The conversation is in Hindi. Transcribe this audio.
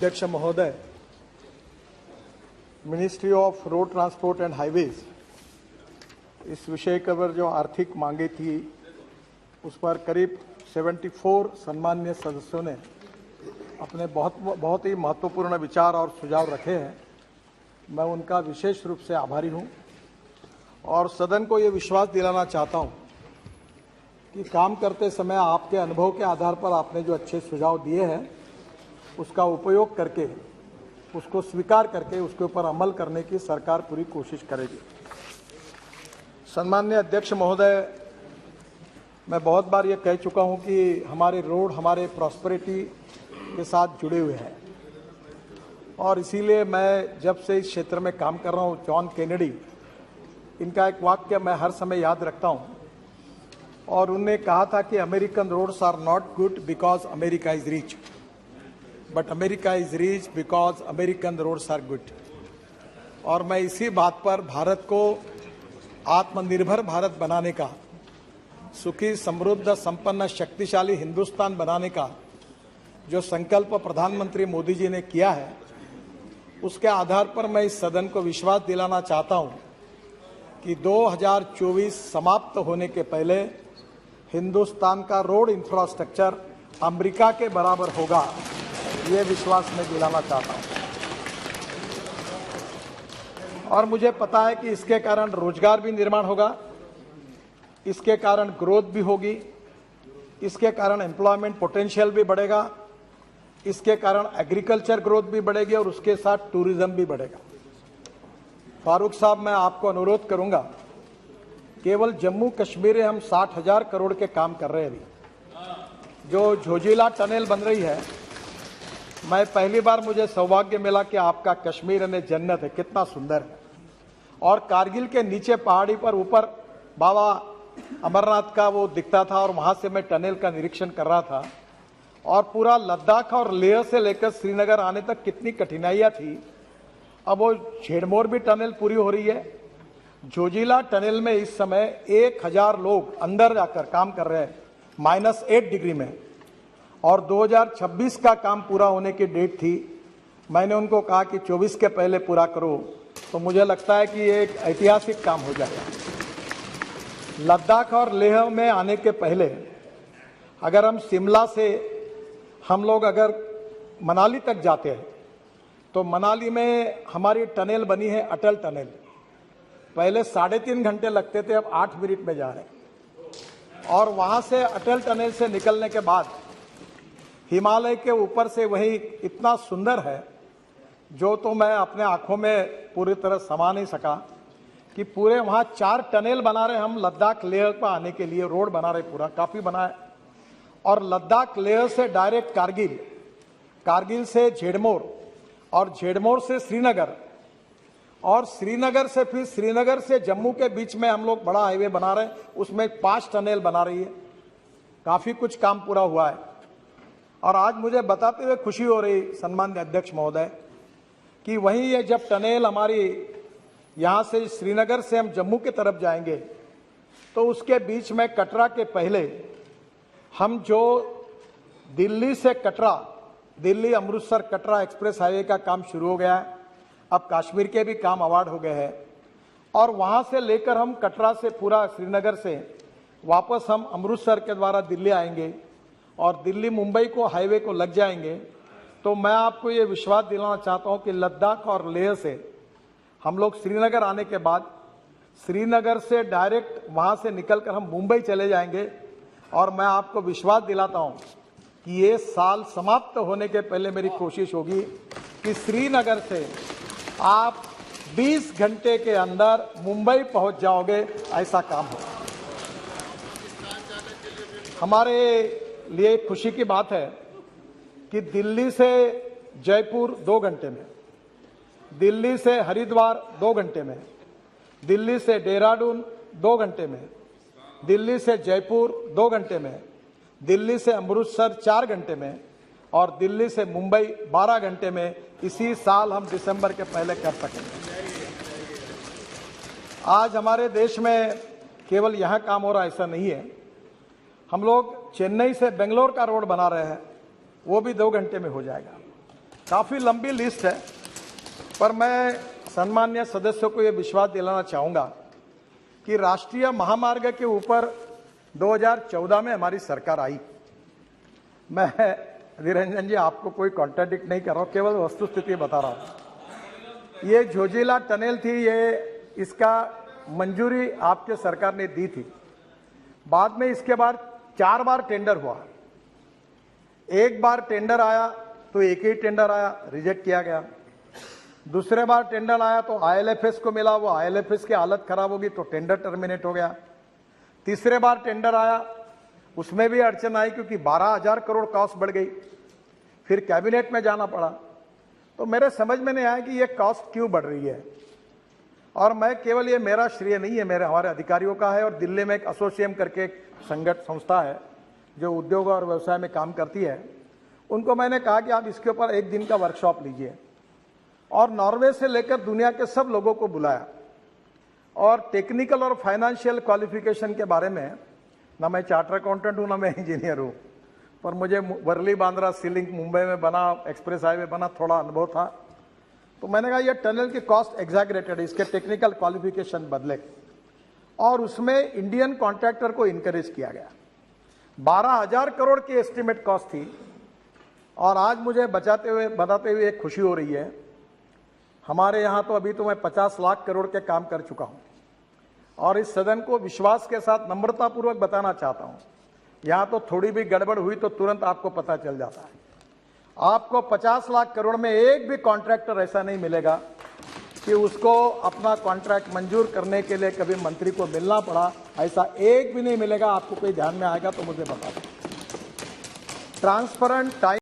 अध्यक्ष महोदय, ministry of road transport and highways इस विषय पर जो आर्थिक मांगे थी उस पर करीब 74 सम्माननीय सदस्यों ने अपने बहुत ही महत्वपूर्ण विचार और सुझाव रखे हैं। मैं उनका विशेष रूप से आभारी हूं और सदन को ये विश्वास दिलाना चाहता हूं कि काम करते समय आपके अनुभव के आधार पर आपने जो अच्छे सुझाव दिए हैं उसका उपयोग करके, उसको स्वीकार करके उसके ऊपर अमल करने की सरकार पूरी कोशिश करेगी। सम्माननीय अध्यक्ष महोदय, मैं बहुत बार ये कह चुका हूं कि हमारे रोड हमारे प्रॉस्पेरिटी के साथ जुड़े हुए हैं और इसीलिए मैं जब से इस क्षेत्र में काम कर रहा हूं, जॉन केनेडी, इनका एक वाक्य मैं हर समय याद रखता हूं और उन्होंने कहा था कि American roads are not good because America is rich, but America is rich because American roads are good. और मैं इसी बात पर भारत को आत्मनिर्भर भारत बनाने का, सुखी समृद्ध संपन्न शक्तिशाली हिंदुस्तान बनाने का जो संकल्प प्रधानमंत्री मोदी जी ने किया है, उसके आधार पर मैं इस सदन को विश्वास दिलाना चाहता हूं कि 2024 समाप्त होने के पहले हिंदुस्तान का रोड इंफ्रास्ट्रक्चर अमेरिका के बराबर होगा, ये विश्वास मैं दिलाना चाहता हूं। और मुझे पता है कि इसके कारण रोजगार भी निर्माण होगा, इसके कारण ग्रोथ भी होगी, इसके कारण एम्प्लॉयमेंट पोटेंशियल भी बढ़ेगा, इसके कारण एग्रीकल्चर ग्रोथ भी बढ़ेगी और उसके साथ टूरिज्म भी बढ़ेगा। फारूक साहब, मैं आपको अनुरोध करूंगा, केवल जम्मू कश्मीर में हम 60,000 करोड़ के काम कर रहे हैं। अभी जो झोजिला टनल बन रही है, मैं पहली बार मुझे सौभाग्य मिला कि आपका कश्मीर में जन्नत है, कितना सुंदर है। और कारगिल के नीचे पहाड़ी पर ऊपर बाबा अमरनाथ का वो दिखता था और वहां से मैं टनल का निरीक्षण कर रहा था। और पूरा लद्दाख और लेह से लेकर श्रीनगर आने तक कितनी कठिनाइयां थी। अब वो झेड़मोर भी टनल पूरी हो रही है। जोजिला टनल में इस समय 1000 लोग अंदर जाकर काम कर रहे हैं -8 डिग्री में, और 2026 का काम पूरा होने की डेट थी। मैंने उनको कहा कि 24 के पहले पूरा करो, तो मुझे लगता है कि ये एक ऐतिहासिक काम हो जाएगा। लद्दाख और लेह में आने के पहले अगर हम शिमला से हम लोग अगर मनाली तक जाते हैं तो मनाली में हमारी टनल बनी है, अटल टनल। पहले 3.5 घंटे लगते थे, अब 8 मिनट में जा रहे हैं। और वहां से अटल टनल से निकलने के बाद हिमालय के ऊपर से वही इतना सुंदर है जो तो मैं अपने आंखों में पूरी तरह समा नहीं सका कि पूरे वहां 4 टनल बना रहे हम लद्दाख लेह पर आने के लिए, रोड बना रहे, पूरा काफी बना है। और लद्दाख लेह से डायरेक्ट कारगिल, कारगिल से झेड़मोर और झेड़मोर से श्रीनगर, और श्रीनगर से फिर श्रीनगर से जम्मू के बीच में हम लोग बड़ा हाईवे बना रहे हैं, उसमें 5 टनल बना रही है। काफी कुछ काम पूरा हुआ है। और आज मुझे बताते हुए खुशी हो रही सम्माननीय अध्यक्ष महोदय कि वहीं ये जब टनल हमारी यहां से श्रीनगर से हम जम्मू की तरफ जाएंगे तो उसके बीच में कटरा के पहले हम जो दिल्ली से कटरा, दिल्ली अमृतसर कटरा एक्सप्रेस हाईवे का काम शुरू हो गया है। अब कश्मीर के भी काम अवार्ड हो गए हैं और वहां से लेकर हम कटरा से पूरा श्रीनगर से वापस हम अमृतसर के द्वारा दिल्ली आएंगे और दिल्ली मुंबई को हाईवे को लग जाएंगे। तो मैं आपको ये विश्वास दिलाना चाहता हूं कि लद्दाख और लेह से हम लोग श्रीनगर आने के बाद श्रीनगर से डायरेक्ट वहां से निकलकर हम मुंबई चले जाएंगे। और मैं आपको विश्वास दिलाता हूं कि ये साल समाप्त होने के पहले मेरी कोशिश होगी कि श्रीनगर से आप 20 घंटे के अंदर मुंबई पहुंच जाओगे, ऐसा काम हो। हमारे लिए खुशी की बात है कि दिल्ली से जयपुर 2 घंटे में, दिल्ली से हरिद्वार 2 घंटे में, दिल्ली से देहरादून 2 घंटे में, दिल्ली से जयपुर 2 घंटे में, दिल्ली से अमृतसर 4 घंटे में और दिल्ली से मुंबई 12 घंटे में इसी साल हम दिसंबर के पहले कर सकेंगे। आज हमारे देश में केवल यहां काम हो रहा ऐसा नहीं है। हम लोग चेन्नई से बेंगलोर का रोड बना रहे हैं, वो भी 2 घंटे में हो जाएगा। काफी लंबी लिस्ट है, पर मैं सम्मान्य सदस्यों को यह विश्वास दिलाना चाहूंगा कि राष्ट्रीय महामार्ग के ऊपर 2014 में हमारी सरकार आई। मैं निरंजन जी आपको कोई कॉन्ट्राडिक्ट नहीं कर रहा हूं, केवल वस्तुस्थिति बता रहा हूं। ये झोजिला टनल थी, ये इसका मंजूरी आपके सरकार ने दी थी। बाद में इसके बाद 4 बार टेंडर हुआ। एक बार टेंडर आया तो एक ही टेंडर आया, रिजेक्ट किया गया। दूसरे बार टेंडर आया तो आईएलएफएस को मिला, वो आईएलएफएस की हालत खराब होगी तो टेंडर टर्मिनेट हो गया। तीसरे बार टेंडर आया, उसमें भी अड़चन आई क्योंकि 12,000 करोड़ कॉस्ट बढ़ गई। फिर कैबिनेट में जाना पड़ा। तो मेरे समझ में नहीं आया कि ये कॉस्ट क्यों बढ़ रही है। और मैं केवल, ये मेरा श्रेय नहीं है, मेरे हमारे अधिकारियों का है। और दिल्ली में एक एसोसिएम करके एक संस्था है जो उद्योग और व्यवसाय में काम करती है, उनको मैंने कहा कि आप इसके ऊपर एक दिन का वर्कशॉप लीजिए। और नॉर्वे से लेकर दुनिया के सब लोगों को बुलाया और टेक्निकल और फाइनेंशियल क्वालिफिकेशन के बारे में, ना मैं चार्टर अकाउंटेंट हूं ना मैं इंजीनियर हूं, पर मुझे वर्ली बांद्रा सी लिंक मुंबई में बना, एक्सप्रेस हाईवे बना, थोड़ा अनुभव था। तो मैंने कहा ये टनल की कॉस्ट एग्जैगरेटेड है, इसके टेक्निकल क्वालिफिकेशन बदले। और उसमें इंडियन कॉन्ट्रैक्टर को इनकरेज किया गया। 12,000 करोड़ की एस्टिमेट कॉस्ट थी। और आज मुझे बताते हुए एक खुशी हो रही है, हमारे यहां तो अभी तो मैं 50 लाख करोड़ के काम कर चुका हूं। और इस सदन को विश्वास के साथ नम्रतापूर्वक बताना चाहता हूं, यहां तो थोड़ी भी गड़बड़ हुई तो तुरंत आपको पता चल जाता है। आपको 50 लाख करोड़ में एक भी कॉन्ट्रैक्टर ऐसा नहीं मिलेगा कि उसको अपना कॉन्ट्रैक्ट मंजूर करने के लिए कभी मंत्री को मिलना पड़ा, ऐसा एक भी नहीं मिलेगा। आपको कोई ध्यान में आएगा तो मुझे बता दें। Transparent time